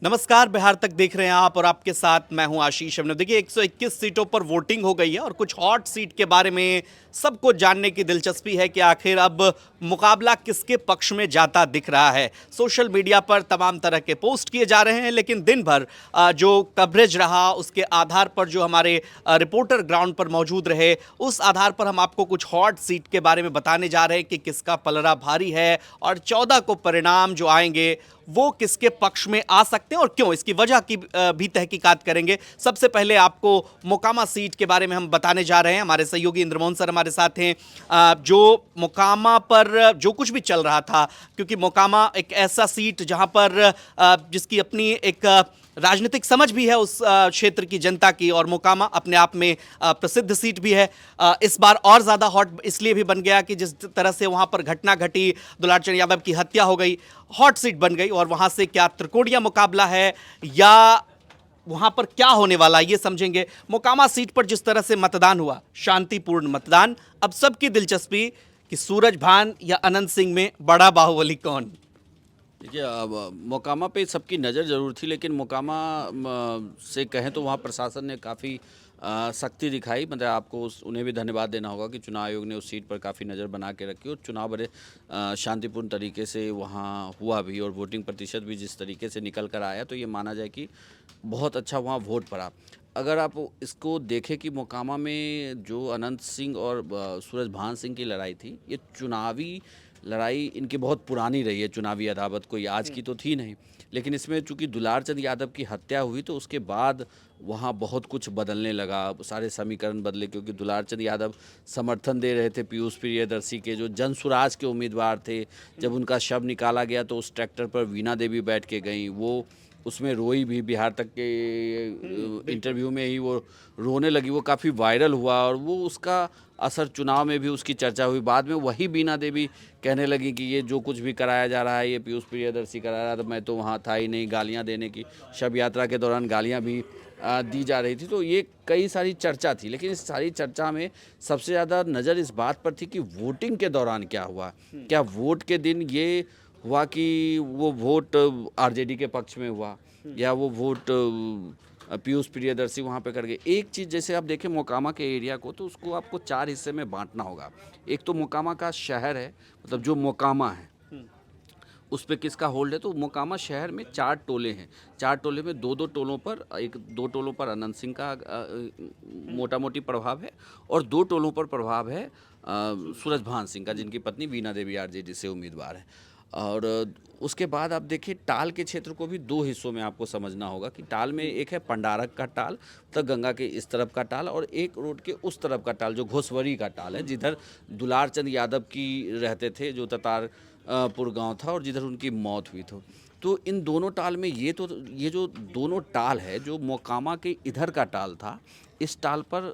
नमस्कार, बिहार तक देख रहे हैं आप और आपके साथ मैं हूं आशीष अभिनव। देखिए 121 सीटों पर वोटिंग हो गई है और कुछ हॉट सीट के बारे में सबको जानने की दिलचस्पी है कि आखिर अब मुकाबला किसके पक्ष में जाता दिख रहा है। सोशल मीडिया पर तमाम तरह के पोस्ट किए जा रहे हैं, लेकिन दिन भर जो कवरेज रहा उसके आधार पर जो हमारे रिपोर्टर ग्राउंड पर मौजूद रहे, उस आधार पर हम आपको कुछ हॉट सीट के बारे में बताने जा रहे हैं कि किसका पलड़ा भारी है और 14 को परिणाम जो आएंगे वो किसके पक्ष में आ सकते हैं और क्यों, इसकी वजह की भी तहकीकात करेंगे। सबसे पहले आपको मोकामा सीट के बारे में हम बताने जा रहे हैं। हमारे सहयोगी इंद्रमोहन सर हमारे साथ हैं। जो मोकामा पर जो कुछ भी चल रहा था, क्योंकि मोकामा एक ऐसा सीट जहां पर जिसकी अपनी एक राजनीतिक समझ भी है उस क्षेत्र की जनता की, और मोकामा अपने आप में प्रसिद्ध सीट भी है। इस बार और ज़्यादा हॉट इसलिए भी बन गया कि जिस तरह से वहाँ पर घटना घटी, दुलारचंद यादव की हत्या हो गई, हॉट सीट बन गई। और वहाँ से क्या त्रिकोणीय मुकाबला है या वहाँ पर क्या होने वाला ये समझेंगे। मोकामा सीट पर जिस तरह से मतदान हुआ, शांतिपूर्ण मतदान, अब सबकी दिलचस्पी कि सूरजभान या अनंत सिंह में बड़ा बाहुबली कौन। देखिए, अब मोकामा पे सबकी नज़र ज़रूर थी, लेकिन मोकामा से कहें तो वहाँ प्रशासन ने काफ़ी सख्ती दिखाई। मतलब आपको उन्हें भी धन्यवाद देना होगा कि चुनाव आयोग ने उस सीट पर काफ़ी नज़र बना के रखी और चुनाव बड़े शांतिपूर्ण तरीके से वहाँ हुआ भी, और वोटिंग प्रतिशत भी जिस तरीके से निकल कर आया, तो ये माना जाए कि बहुत अच्छा वहाँ वोट पड़ा। अगर आप इसको देखें कि मोकामा में जो अनंत सिंह और सूरजभान सिंह की लड़ाई थी, ये चुनावी लड़ाई इनकी बहुत पुरानी रही है। चुनावी अदावत कोई आज की तो थी नहीं, लेकिन इसमें चूंकि दुलारचंद यादव की हत्या हुई तो उसके बाद वहाँ बहुत कुछ बदलने लगा, सारे समीकरण बदले, क्योंकि दुलारचंद यादव समर्थन दे रहे थे पीयूष प्रियदर्शी के, जो जन सुराज के उम्मीदवार थे। जब उनका शव निकाला गया तो उस ट्रैक्टर पर वीणा देवी बैठ के गई, वो उसमें रोई भी। बिहार तक के इंटरव्यू में ही वो रोने लगी, वो काफ़ी वायरल हुआ और वो उसका असर चुनाव में भी उसकी चर्चा हुई। बाद में वही बीना देवी कहने लगी कि ये जो कुछ भी कराया जा रहा है ये पीयूष प्रियदर्शी करा रहा था, मैं तो वहाँ था ही नहीं। गालियाँ देने की, शव यात्रा के दौरान गालियाँ भी दी जा रही थी। तो ये कई सारी चर्चा थी, लेकिन इस सारी चर्चा में सबसे ज़्यादा नज़र इस बात पर थी कि वोटिंग के दौरान क्या हुआ। क्या वोट के दिन ये हुआ कि वो वोट आरजेडी के पक्ष में हुआ, या वो वोट पीयूष प्रियदर्शी वहाँ पे कर गए। एक चीज़ जैसे आप देखें मोकामा के एरिया को, तो उसको आपको 4 हिस्से में बांटना होगा। एक तो मोकामा का शहर है, मतलब जो मोकामा है उस पर किसका होल्ड है। तो मोकामा शहर में 4 टोले हैं। 4 टोले में 2-2 टोलों पर, 2 टोलों पर अनंत सिंह का मोटा मोटी प्रभाव है, और 2 टोलों पर प्रभाव है सूरजभान सिंह का, जिनकी पत्नी वीणा देवी आरजेडी से उम्मीदवार है। और उसके बाद आप देखिए टाल के क्षेत्र को भी 2 हिस्सों में आपको समझना होगा कि टाल में एक है पंडारक का टाल, तो गंगा के इस तरफ का टाल, और एक रोड के उस तरफ का टाल जो घोसवरी का टाल है, जिधर दुलारचंद यादव की रहते थे, जो पुर गांव था और जिधर उनकी मौत हुई तो इन दोनों टाल में ये जो दोनों टाल है, जो मोकामा के इधर का टाल था, इस टाल पर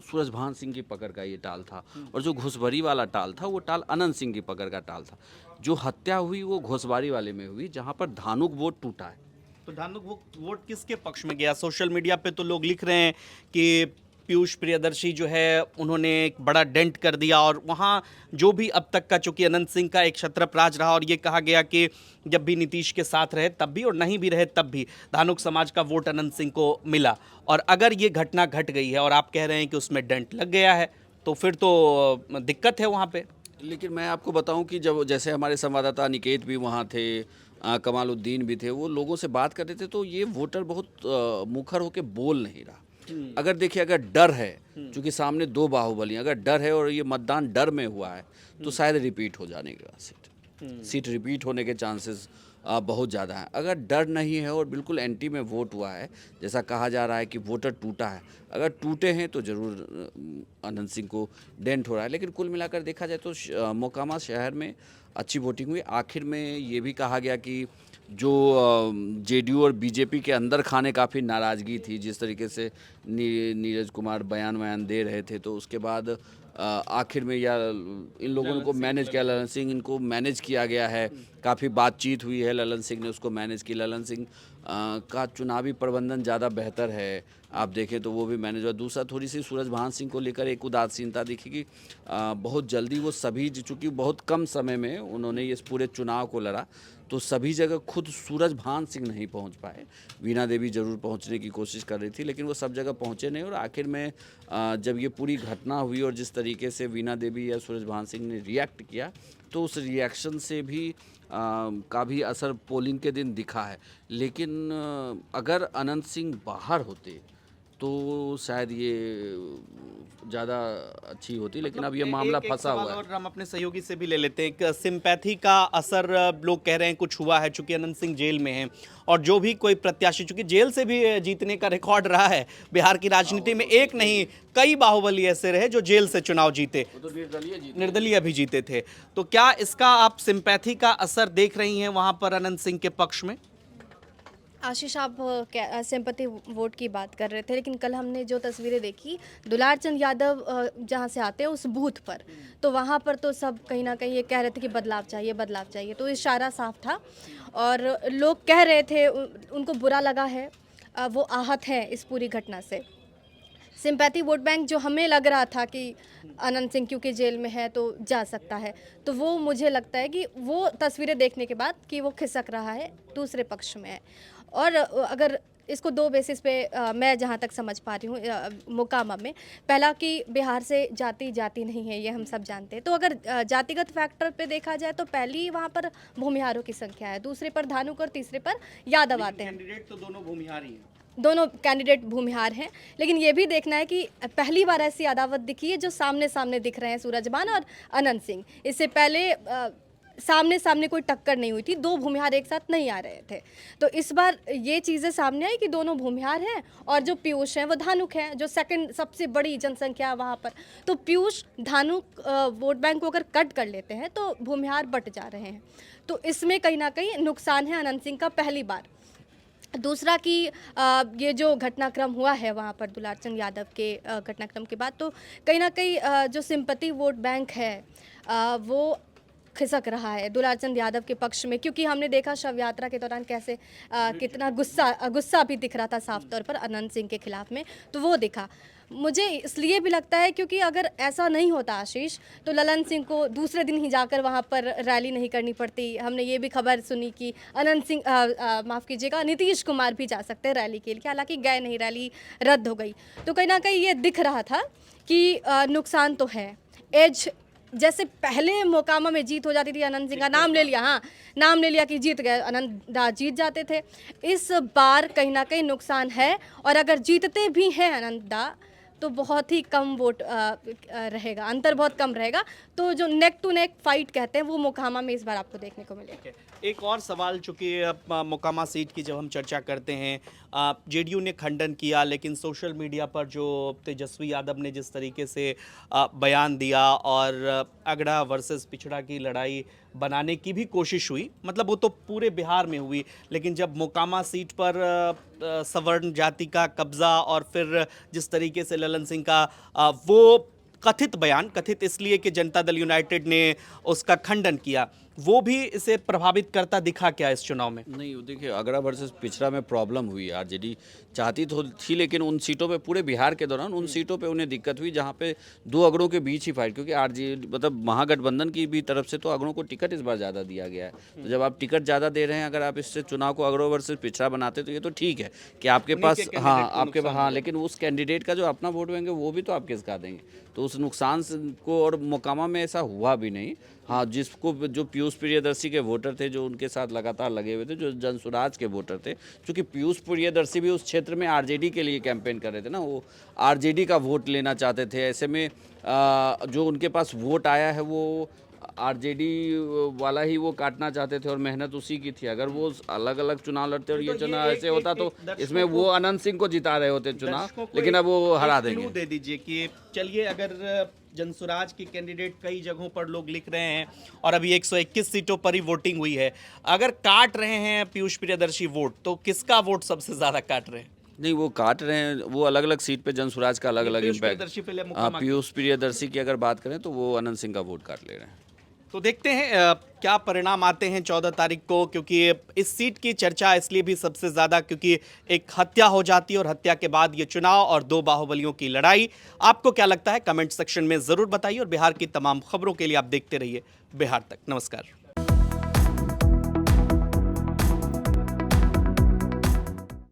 सूरजभान सिंह की पकड़ का ये टाल था, और जो घुसबरी वाला टाल था वो टाल अनंत सिंह की पकड़ का टाल था। जो हत्या हुई वो घोसबारी वाले में हुई, जहाँ पर धानुक वोट टूटा है। तो धानुक वोट किसके पक्ष में गया? सोशल मीडिया पे तो लोग लिख रहे हैं कि पीयूष प्रियदर्शी जो है उन्होंने एक बड़ा डेंट कर दिया, और वहाँ जो भी अब तक का, चूंकि अनंत सिंह का एक छत्रपराज रहा और ये कहा गया कि जब भी नीतीश के साथ रहे तब भी और नहीं भी रहे तब भी धानुक समाज का वोट अनंत सिंह को मिला। और अगर ये घटना घट गई है और आप कह रहे हैं कि उसमें डेंट लग गया है, तो फिर तो दिक्कत है वहाँ पे। लेकिन मैं आपको बताऊं कि जब जैसे हमारे संवाददाता निकेत भी वहाँ थे, कमालुद्दीन भी थे, वो लोगों से बात कर रहे थे, तो ये वोटर बहुत मुखर होकर बोल नहीं रहा। अगर देखिए, अगर डर है, क्योंकि सामने 2 बाहुबली, अगर डर है और ये मतदान डर में हुआ है, तो शायद रिपीट हो जाने का सीट रिपीट होने के चांसेस बहुत ज़्यादा है। अगर डर नहीं है और बिल्कुल एंटी में वोट हुआ है, जैसा कहा जा रहा है कि वोटर टूटा है, अगर टूटे हैं तो ज़रूर अनंत सिंह को डेंट हो रहा है। लेकिन कुल मिलाकर देखा जाए तो मोकामा शहर में अच्छी वोटिंग हुई। आखिर में ये भी कहा गया कि जो जेडीयू और बीजेपी के अंदर खाने काफ़ी नाराज़गी थी, जिस तरीके से नीरज कुमार बयान दे रहे थे, तो उसके बाद आखिर में या इन लोगों को मैनेज किया, ललन सिंह इनको मैनेज किया गया है। काफ़ी बातचीत हुई है, ललन सिंह ने उसको मैनेज की। ललन सिंह का चुनावी प्रबंधन ज़्यादा बेहतर है, आप देखें तो वो भी मैनेज हुआ। दूसरा, थोड़ी सी सूरजभान सिंह को लेकर एक उदासीनता दिखेगी। बहुत जल्दी वो सभी, चूँकि बहुत कम समय में उन्होंने इस पूरे चुनाव को लड़ा, तो सभी जगह खुद सूरजभान सिंह नहीं पहुंच पाए। वीणा देवी ज़रूर पहुंचने की कोशिश कर रही थी, लेकिन वो सब जगह पहुंचे नहीं। और आखिर में जब ये पूरी घटना हुई और जिस तरीके से वीणा देवी या सूरजभान सिंह ने रिएक्ट किया, तो उस रिएक्शन से भी का भी असर पोलिंग के दिन दिखा है। लेकिन अगर अनंत सिंह बाहर होते तो शायद ये ज़्यादा अच्छी होती, लेकिन अब ये मामला एक फंसा सवाल हुआ है। और हम अपने सहयोगी से भी ले लेते हैं। एक सिंपैथी का असर लोग कह रहे हैं कुछ हुआ है, चूंकि अनंत सिंह जेल में हैं, और जो भी कोई प्रत्याशी, चूंकि जेल से भी जीतने का रिकॉर्ड रहा है बिहार की राजनीति में, एक नहीं कई बाहुबली ऐसे रहे जो जेल से चुनाव जीते, वो तो निर्दलीय भी जीते थे। तो क्या इसका आप सिंपैथी का असर देख रही हैं वहां पर अनंत सिंह के पक्ष में? आशीष, आप सिंपैथी वोट की बात कर रहे थे, लेकिन कल हमने जो तस्वीरें देखी दुलार चंद यादव जहाँ से आते हैं उस बूथ पर, तो वहाँ पर तो सब कहीं ना कहीं ये कह रहे थे कि बदलाव चाहिए, बदलाव चाहिए। तो इशारा साफ था और लोग कह रहे थे, उनको बुरा लगा है, वो आहत हैं इस पूरी घटना से। सिंपैथी वोट बैंक जो हमें लग रहा था कि अनंत सिंह क्योंकि जेल में है तो जा सकता है, तो वो मुझे लगता है कि वो तस्वीरें देखने के बाद कि वो खिसक रहा है, दूसरे पक्ष में है। और अगर इसको दो बेसिस पे मैं जहाँ तक समझ पा रही हूँ मोकामा में, पहला कि बिहार से जाति नहीं है, ये हम सब जानते हैं। तो अगर जातिगत फैक्टर पे देखा जाए तो पहली वहाँ पर भूमिहारों की संख्या है, दूसरे पर धानुक और तीसरे पर यादव आते हैं। कैंडिडेट तो दोनों भूमिहार ही हैं। दोनों कैंडिडेट भूमिहार हैं, लेकिन ये भी देखना है कि पहली बार ऐसी अदावत दिखी है जो सामने सामने दिख रहे हैं सूरजभान और अनंत सिंह। इससे पहले सामने सामने कोई टक्कर नहीं हुई थी, दो भूमिहार एक साथ नहीं आ रहे थे। तो इस बार ये चीज़ें सामने आई कि दोनों भूमिहार हैं और जो पीयूष हैं वो धानुक हैं, जो सेकंड सबसे बड़ी जनसंख्या वहाँ पर। तो पीयूष धानुक वोट बैंक को अगर कट कर लेते हैं तो भूमिहार बट जा रहे हैं। तो इसमें कहीं ना कहीं नुकसान है अनंत सिंह का पहली बार। दूसरा कि ये जो घटनाक्रम हुआ है वहाँ पर दुलारचंद यादव के घटनाक्रम के बाद, तो कहीं ना कहीं जो सिंपैथी वोट बैंक है वो खिसक रहा है दुलारचंद यादव के पक्ष में, क्योंकि हमने देखा शव यात्रा के दौरान कैसे कितना गुस्सा भी दिख रहा था साफ तौर पर अनंत सिंह के खिलाफ में, तो वो दिखा। मुझे इसलिए भी लगता है क्योंकि अगर ऐसा नहीं होता आशीष, तो ललन सिंह को दूसरे दिन ही जाकर वहाँ पर रैली नहीं करनी पड़ती। हमने ये भी खबर सुनी कि अनंत सिंह माफ़ कीजिएगा, नीतीश कुमार भी जा सकते हैं रैली के लिए, हालांकि गए नहीं, रैली रद्द हो गई। तो कहीं ना कहीं ये दिख रहा था कि नुकसान तो है। एज जैसे पहले मोकामा में जीत हो जाती थी, अनंत सिंह का नाम ले लिया, हाँ नाम ले लिया कि जीत गए, अनंत दा जीत जाते थे। इस बार कहीं ना कहीं नुकसान है, और अगर जीतते भी हैं अनंत दा तो बहुत ही कम वोट रहेगा, अंतर बहुत कम रहेगा। तो जो नेक टू नेक फाइट कहते हैं वो मोकामा में इस बार आपको देखने को मिलेगा। एक और सवाल, चूंकि मोकामा सीट की जब हम चर्चा करते हैं, जेडीयू ने खंडन किया, लेकिन सोशल मीडिया पर जो तेजस्वी यादव ने जिस तरीके से बयान दिया और अगड़ा वर्सेस पिछड़ा की लड़ाई बनाने की भी कोशिश हुई, मतलब वो तो पूरे बिहार में हुई, लेकिन जब मोकामा सीट पर सवर्ण जाति का कब्जा और फिर जिस तरीके से ललन सिंह का वो कथित बयान, कथित इसलिए कि जनता दल यूनाइटेड ने उसका खंडन किया, वो भी इसे प्रभावित करता दिखा क्या इस चुनाव में? नहीं, देखिए अगड़ा वर्सेस पिछड़ा में प्रॉब्लम हुई, आरजेडी चाहती तो थी, लेकिन उन सीटों पे पूरे बिहार के दौरान उन सीटों पे उन्हें दिक्कत हुई जहाँ पे दो अगड़ों के बीच ही फाइट, क्योंकि आरजेडी मतलब महागठबंधन की भी तरफ से तो अगड़ों को टिकट इस बार ज़्यादा दिया गया है। तो जब आप टिकट ज़्यादा दे रहे हैं, अगर आप इससे चुनाव को अगड़ों वर्सेस पिछड़ा बनाते तो ये तो ठीक है कि आपके पास हाँ, लेकिन उस कैंडिडेट का जो अपना वोट बैंक है वो भी तो आप किसका देंगे, तो उस नुकसान को, और मोकामा में ऐसा हुआ भी नहीं। हाँ, जिसको जो पीयूष प्रियदर्शी के वोटर थे जो उनके साथ लगातार लगे हुए थे, जो जनसुराज के वोटर थे, क्योंकि पीयूष प्रियदर्शी भी उस क्षेत्र में आरजेडी के लिए कैंपेन कर रहे थे ना, वो आरजेडी का वोट लेना चाहते थे। ऐसे में जो उनके पास वोट आया है वो आरजेडी वाला ही वो काटना चाहते थे और मेहनत उसी की थी। अगर वो अलग अलग चुनाव लड़ते और ये चुनाव ऐसे होता तो इसमें वो अनंत सिंह को जिता रहे होते चुनाव, लेकिन अब वो हरा देंगे। दे दीजिए कि चलिए, अगर जनसुराज के कैंडिडेट कई जगहों पर लोग लिख रहे हैं और अभी 121 सीटों पर ही वोटिंग हुई है, अगर काट रहे हैं पीयूष प्रियदर्शी वोट, तो किसका वोट सबसे ज्यादा काट रहे हैं? नहीं, वो काट रहे हैं, वो अलग अलग सीट पे जनसुराज का अलग अलग इम्पैक्ट। पीयूष प्रियदर्शी की अगर बात करें तो वो अनंत सिंह का वोट काट ले रहे हैं। तो देखते हैं क्या परिणाम आते हैं 14 तारीख को, क्योंकि इस सीट की चर्चा इसलिए भी सबसे ज़्यादा क्योंकि एक हत्या हो जाती है और हत्या के बाद ये चुनाव और दो बाहुबलियों की लड़ाई। आपको क्या लगता है कमेंट सेक्शन में ज़रूर बताइए, और बिहार की तमाम खबरों के लिए आप देखते रहिए बिहार तक। नमस्कार।